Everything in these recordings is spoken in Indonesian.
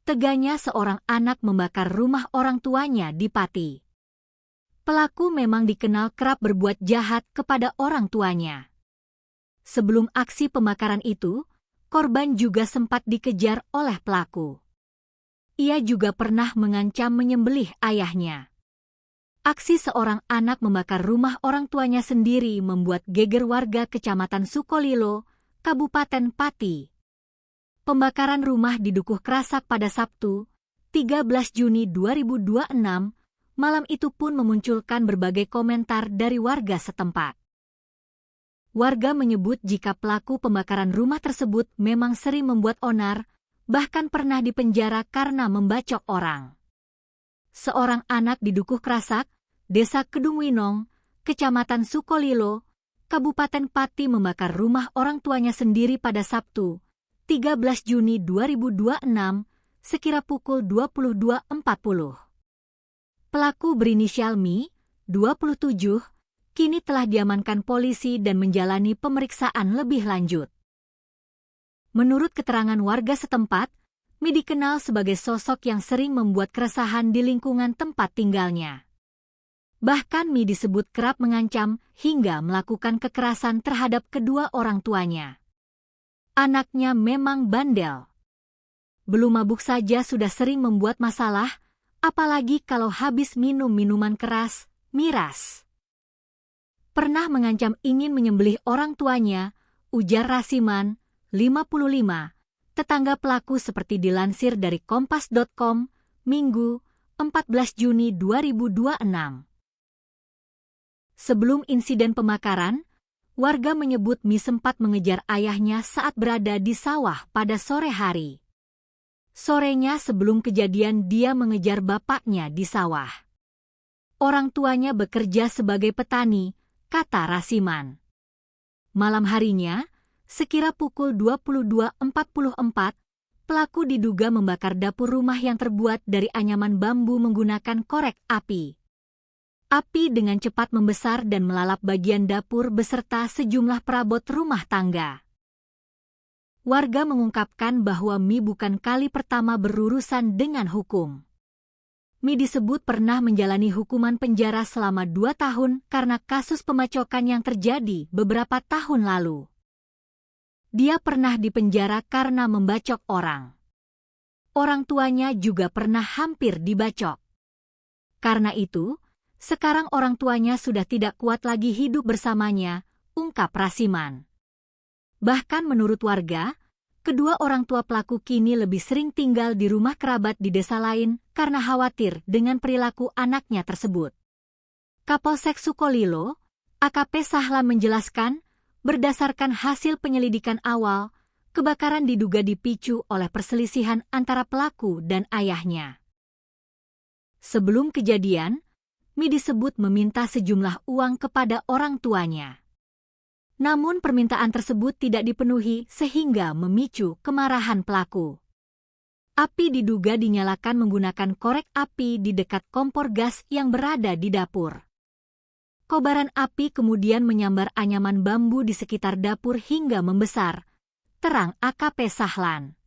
Teganya seorang anak membakar rumah orang tuanya di Pati. Pelaku memang dikenal kerap berbuat jahat kepada orang tuanya. Sebelum aksi pembakaran itu, korban juga sempat dikejar oleh pelaku. Ia juga pernah mengancam menyembelih ayahnya. Aksi seorang anak membakar rumah orang tuanya sendiri membuat geger warga Kecamatan Sukolilo, Kabupaten Pati. Pembakaran rumah di Dukuh Krasak pada Sabtu, 13 Juni 2026, malam itu pun memunculkan berbagai komentar dari warga setempat. Warga menyebut jika pelaku pembakaran rumah tersebut memang sering membuat onar, bahkan pernah dipenjara karena membacok orang. Seorang anak di Dukuh Krasak, Desa Kedung Winong, Kecamatan Sukolilo, Kabupaten Pati membakar rumah orang tuanya sendiri pada Sabtu, 13 Juni 2026, sekira pukul 22.40. Pelaku berinisial Mi, 27, kini telah diamankan polisi dan menjalani pemeriksaan lebih lanjut. Menurut keterangan warga setempat, Mi dikenal sebagai sosok yang sering membuat keresahan di lingkungan tempat tinggalnya. Bahkan Mi disebut kerap mengancam hingga melakukan kekerasan terhadap kedua orang tuanya. Anaknya memang bandel. Belum mabuk saja sudah sering membuat masalah, apalagi kalau habis minum minuman keras, miras. Pernah mengancam ingin menyembelih orang tuanya, ujar Rasiman, 55, tetangga pelaku seperti dilansir dari Kompas.com, Minggu, 14 Juni 2026. Sebelum insiden pembakaran, warga menyebut Mi sempat mengejar ayahnya saat berada di sawah pada sore hari. Sorenya sebelum kejadian dia mengejar bapaknya di sawah. Orang tuanya bekerja sebagai petani, kata Rasiman. Malam harinya, sekira pukul 22.44, pelaku diduga membakar dapur rumah yang terbuat dari anyaman bambu menggunakan korek api. Api dengan cepat membesar dan melalap bagian dapur beserta sejumlah perabot rumah tangga. Warga mengungkapkan bahwa Mi bukan kali pertama berurusan dengan hukum. Mi disebut pernah menjalani hukuman penjara selama 2 tahun karena kasus pembacokan yang terjadi beberapa tahun lalu. Dia pernah dipenjara karena membacok orang. Orang tuanya juga pernah hampir dibacok. Karena itu, sekarang orang tuanya sudah tidak kuat lagi hidup bersamanya, ungkap Rasiman. Bahkan menurut warga, kedua orang tua pelaku kini lebih sering tinggal di rumah kerabat di desa lain karena khawatir dengan perilaku anaknya tersebut. Kapolsek Sukolilo, AKP Sahlan menjelaskan, berdasarkan hasil penyelidikan awal, kebakaran diduga dipicu oleh perselisihan antara pelaku dan ayahnya. Sebelum kejadian, Mi disebut meminta sejumlah uang kepada orang tuanya. Namun permintaan tersebut tidak dipenuhi sehingga memicu kemarahan pelaku. Api diduga dinyalakan menggunakan korek api di dekat kompor gas yang berada di dapur. Kobaran api kemudian menyambar anyaman bambu di sekitar dapur hingga membesar, terang AKP Sahlan.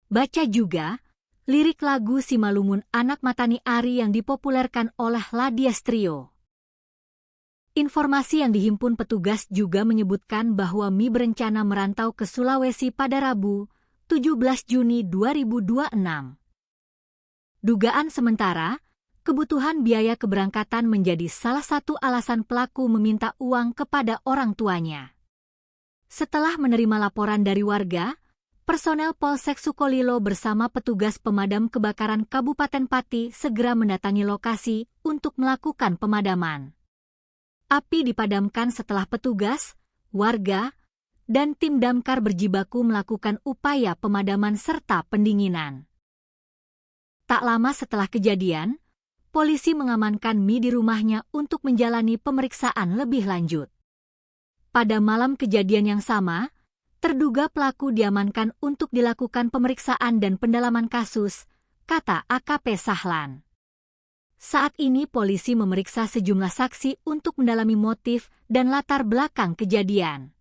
Baca juga lirik lagu Simalungun Anak Matani Ari yang dipopulerkan oleh Ladies Trio. Informasi yang dihimpun petugas juga menyebutkan bahwa Mi berencana merantau ke Sulawesi pada Rabu, 17 Juni 2026. Dugaan sementara, kebutuhan biaya keberangkatan menjadi salah satu alasan pelaku meminta uang kepada orang tuanya. Setelah menerima laporan dari warga, personel Polsek Sukolilo bersama petugas pemadam kebakaran Kabupaten Pati segera mendatangi lokasi untuk melakukan pemadaman. Api dipadamkan setelah petugas, warga, dan tim damkar berjibaku melakukan upaya pemadaman serta pendinginan. Tak lama setelah kejadian, polisi mengamankan Mi di rumahnya untuk menjalani pemeriksaan lebih lanjut. Pada malam kejadian yang sama, terduga pelaku diamankan untuk dilakukan pemeriksaan dan pendalaman kasus, kata AKP Sahlan. Saat ini polisi memeriksa sejumlah saksi untuk mendalami motif dan latar belakang kejadian.